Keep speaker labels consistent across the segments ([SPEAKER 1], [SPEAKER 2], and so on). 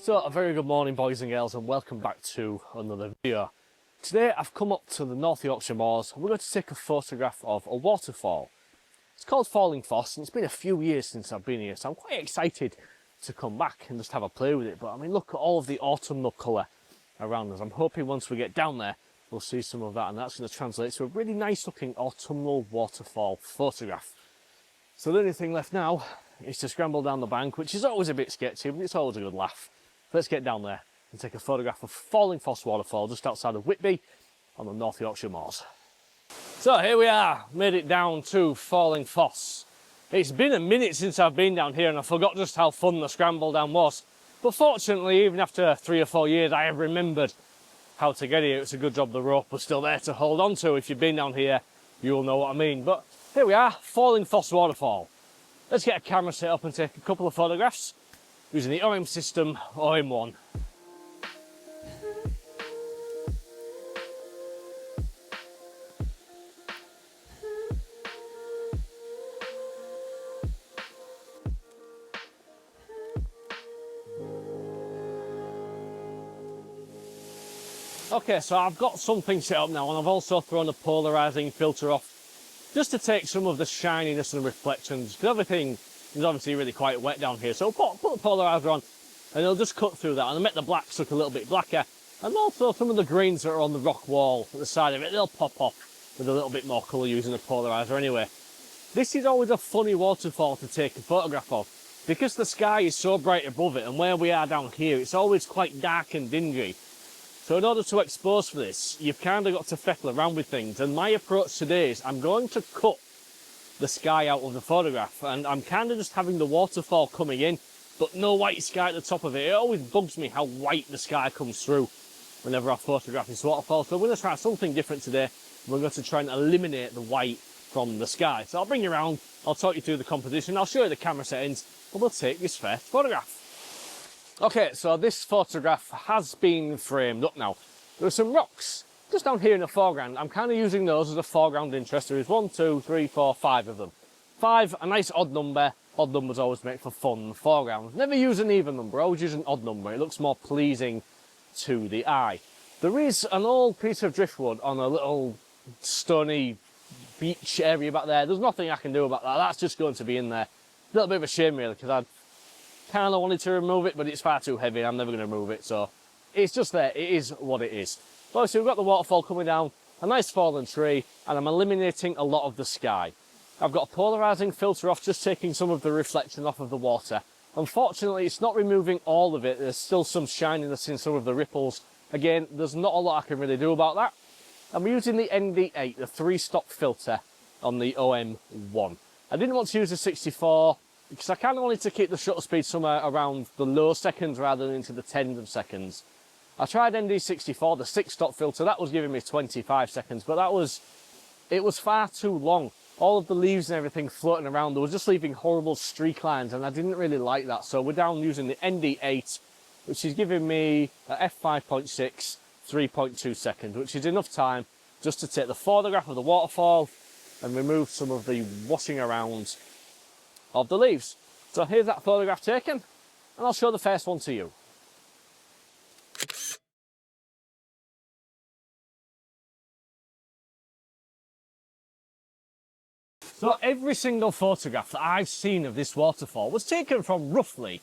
[SPEAKER 1] So a very good morning boys and girls, and welcome back to another video. Today I've come up to the North Yorkshire moors. We're going to take a photograph of a waterfall. It's called Falling Foss and it's been a few years since I've been here, so I'm quite excited to come back and just have a play with it. But I mean, look at all of the autumnal colour around us. I'm hoping once we get down there we'll see some of that, and that's going to translate to a really nice looking autumnal waterfall photograph. So the only thing left now is to scramble down the bank, which is always a bit sketchy, but it's always a good laugh. Let's get down there and take a photograph of Falling Foss waterfall just outside of Whitby on the North Yorkshire moors. So here we are, made it down to Falling Foss. It's been a minute since I've been down here and I forgot just how fun the scramble down was. But fortunately, even after 3 or 4 years, I have remembered how to get here. It's a good job the rope was still there to hold on to. If you've been down here, you'll know what I mean. But here we are, Falling Foss waterfall. Let's get a camera set up and take a couple of photographs using the OM system OM-1. Okay, so I've got something set up now, and I've also thrown a polarising filter off just to take some of the shininess and reflections, because everything is obviously really quite wet down here. So put the polarizer on and it'll just cut through that, and I'll make the blacks look a little bit blacker, and also some of the greens that are on the rock wall at the side of it, they'll pop off with a little bit more colour using the polarizer anyway. This is always a funny waterfall to take a photograph of because the sky is so bright above it, and where we are down here it's always quite dark and dingy. So in order to expose for this, you've kind of got to feckle around with things, and my approach today is I'm going to cut the sky out of the photograph, and I'm kind of just having the waterfall coming in but no white sky at the top of it. It always bugs me how white the sky comes through whenever I photograph this waterfall. So we're going to try something different today. We're going to try and eliminate the white from the sky. So I'll bring you around, I'll talk you through the composition, I'll show you the camera settings, and we'll take this first photograph. Okay, so this photograph has been framed up now. There are some rocks just down here in the foreground. I'm kind of using those as a foreground interest. There is 1, 2, 3, 4, 5 of them. 5, a nice odd number. Odd numbers always make for fun in the foreground. Never use an even number, always use an odd number. It looks more pleasing to the eye. There is an old piece of driftwood on a little stony beach area back there. There's nothing I can do about that. That's just going to be in there. A little bit of a shame really, because I kind of wanted to remove it, but it's far too heavy. I'm never going to remove it, so it's just there. It is what it is. But so we've got the waterfall coming down, a nice fallen tree, and I'm eliminating a lot of the sky. I've got a polarising filter off, just taking some of the reflection off of the water. Unfortunately, it's not removing all of it. There's still some shininess in some of the ripples. Again, there's not a lot I can really do about that. I'm using the ND8, the 3-stop filter on the OM-1. I didn't want to use the 64 because I kind of wanted to keep the shutter speed somewhere around the low seconds rather than into the tens of seconds. I tried ND64, the 6-stop filter. That was giving me 25 seconds, but it was far too long. All of the leaves and everything floating around, they were just leaving horrible streak lines, and I didn't really like that. So we're down using the ND8, which is giving me a f5.6, 3.2 seconds, which is enough time just to take the photograph of the waterfall and remove some of the washing around of the leaves. So here's that photograph taken, and I'll show the first one to you. So every single photograph that I've seen of this waterfall was taken from roughly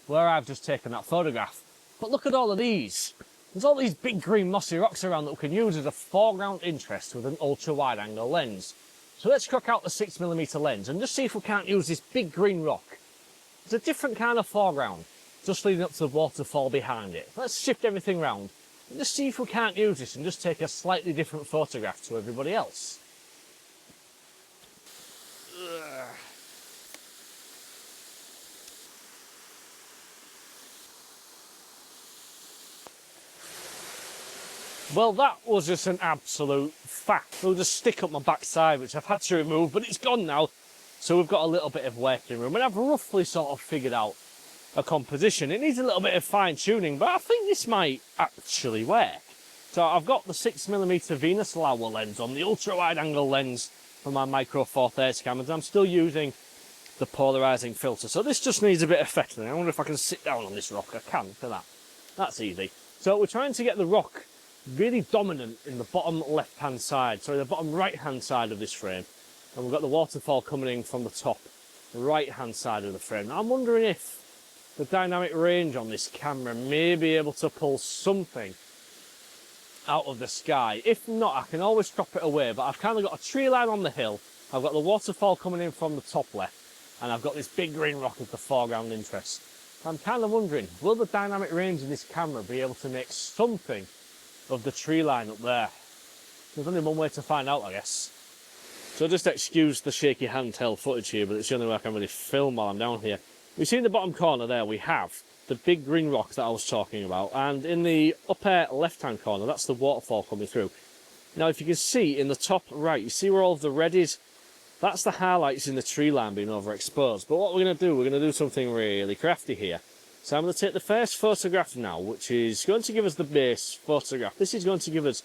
[SPEAKER 1] where I've just taken that photograph. But look at all of these. There's all these big green mossy rocks around that we can use as a foreground interest with an ultra wide angle lens. So let's crack out the 6mm lens and just see if we can't use this big green rock. It's a different kind of foreground, just leading up to the waterfall behind it. Let's shift everything around and just see if we can't use this and just take a slightly different photograph to everybody else. Well, that was just an absolute fact. It'll just stick up my backside, which I've had to remove, but it's gone now. So we've got a little bit of working room, and I've roughly sort of figured out a composition. It needs a little bit of fine tuning, but I think this might actually work. So I've got the 6mm Venus Lowell lens on, the ultra wide angle lens for my micro four thirds cameras. I'm still using the polarising filter. So this just needs a bit of fettling. I wonder if I can sit down on this rock. I can, for that. That's easy. So we're trying to get the rock really dominant in the bottom left-hand side, sorry, the bottom right-hand side of this frame. And we've got the waterfall coming in from the top right-hand side of the frame. Now I'm wondering if the dynamic range on this camera may be able to pull something out of the sky. If not, I can always crop it away, but I've kind of got a tree line on the hill, I've got the waterfall coming in from the top left, and I've got this big green rock as the foreground interest. I'm kind of wondering, will the dynamic range of this camera be able to make something of the tree line up there? There's only one way to find out, I guess. So just excuse the shaky handheld footage here, but it's the only way I can really film while I'm down here. We see in the bottom corner there, we have the big green rock that I was talking about, and in the upper left-hand corner, that's the waterfall coming through. Now, if you can see in the top right, you see where all of the red is? That's the highlights in the tree line being overexposed. But what we're going to do something really crafty here. So I'm going to take the first photograph now, which is going to give us the base photograph. This is going to give us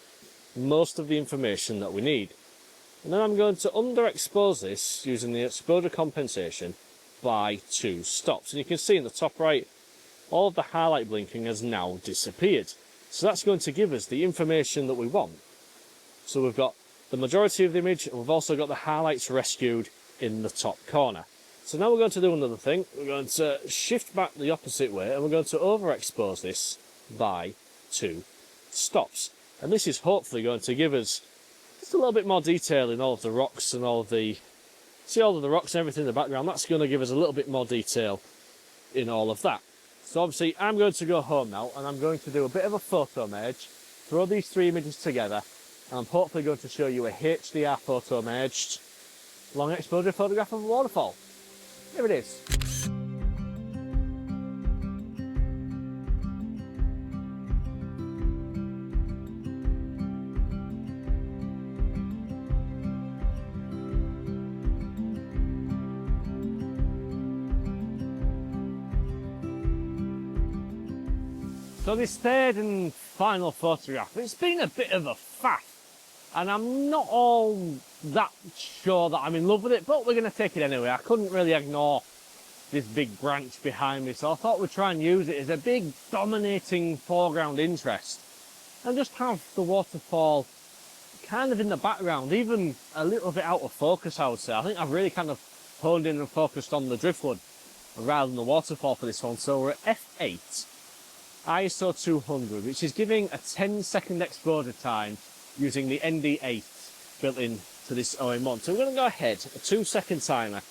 [SPEAKER 1] most of the information that we need. And then I'm going to underexpose this using the exposure compensation by 2 stops. And you can see in the top right, all of the highlight blinking has now disappeared. So that's going to give us the information that we want. So we've got the majority of the image, and we've also got the highlights rescued in the top corner. So now we're going to do another thing. We're going to shift back the opposite way, and we're going to overexpose this by 2 stops. And this is hopefully going to give us just a little bit more detail in all of the rocks and all of the... See all of the rocks and everything in the background? That's going to give us a little bit more detail in all of that. So obviously I'm going to go home now, and I'm going to do a bit of a photo merge, throw these 3 images together, and I'm hopefully going to show you a HDR photo merged long exposure photograph of a waterfall. Here it is. So this third and final photograph, it's been a bit of a faff, and I'm not all that sure that I'm in love with it, but we're going to take it anyway. I couldn't really ignore this big branch behind me, so I thought we'd try and use it as a big dominating foreground interest and just have the waterfall kind of in the background, even a little bit out of focus, I would say. I think I've really kind of honed in and focused on the driftwood rather than the waterfall for this one. So we're at f8. ISO 200, which is giving a 10-second exposure time using the ND8 built in to this OM-1. So we're going to go ahead, a 2-second timer.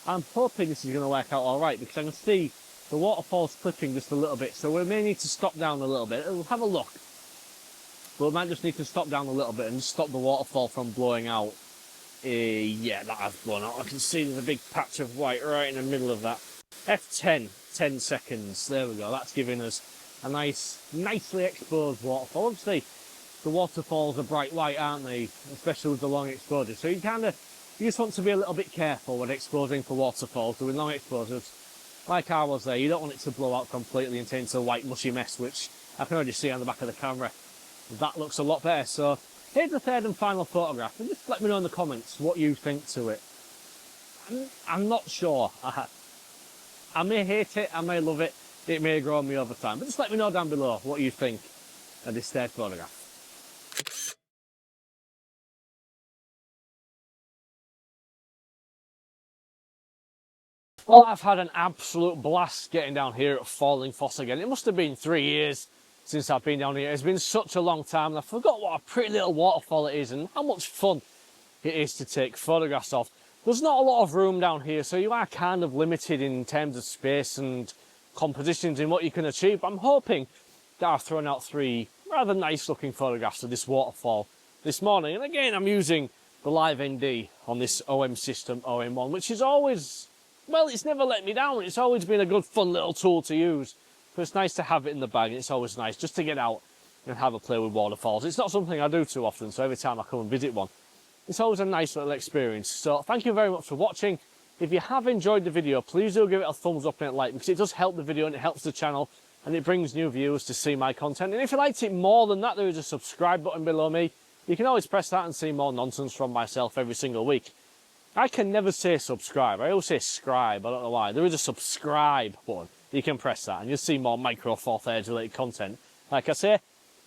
[SPEAKER 1] I'm hoping this is going to work out all right, because I can see the waterfall's clipping just a little bit, so we may need to stop down a little bit. We'll have a look. But we might just need to stop down a little bit and stop the waterfall from blowing out. Yeah, that has blown out. I can see there's a big patch of white right in the middle of that. F10, 10 seconds. There we go. That's giving us a nicely exposed waterfall. Obviously, the waterfalls are bright white, aren't they? Especially with the long exposure. So you just want to be a little bit careful when exposing for waterfalls. Doing long exposures, like I was there, you don't want it to blow out completely and turn into a white mushy mess, which I can already see on the back of the camera. That looks a lot better. So here's the third and final photograph, and just let me know in the comments what you think to it. I'm not sure. I may hate it, I may love it, it may grow on me over time, but just let me know down below what you think of this third photograph. Well, I've had an absolute blast getting down here at Falling Foss again. It must have been 3 years since I've been down here. It's been such a long time, and I forgot what a pretty little waterfall it is and how much fun it is to take photographs of. There's not a lot of room down here, so you are kind of limited in terms of space and compositions in what you can achieve. I'm hoping that I've thrown out 3 rather nice looking photographs of this waterfall this morning. And again, I'm using the Live ND on this OM system OM-1, which is always, well, it's never let me down. It's always been a good fun little tool to use. But it's nice to have it in the bag, and it's always nice just to get out and have a play with waterfalls. It's not something I do too often, so every time I come and visit one, it's always a nice little experience. So thank you very much for watching. If you have enjoyed the video, please do give it a thumbs up and a like, because it does help the video and it helps the channel and it brings new viewers to see my content. And if you liked it more than that, there is a subscribe button below me. You can always press that and see more nonsense from myself every single week. I can never say subscribe. I always say scribe. I don't know why. There is a subscribe button. You can press that and you'll see more Micro Four Thirds related content. Like I say,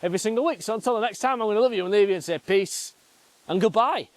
[SPEAKER 1] every single week. So until the next time, I'm going to love you and leave you and say peace and goodbye.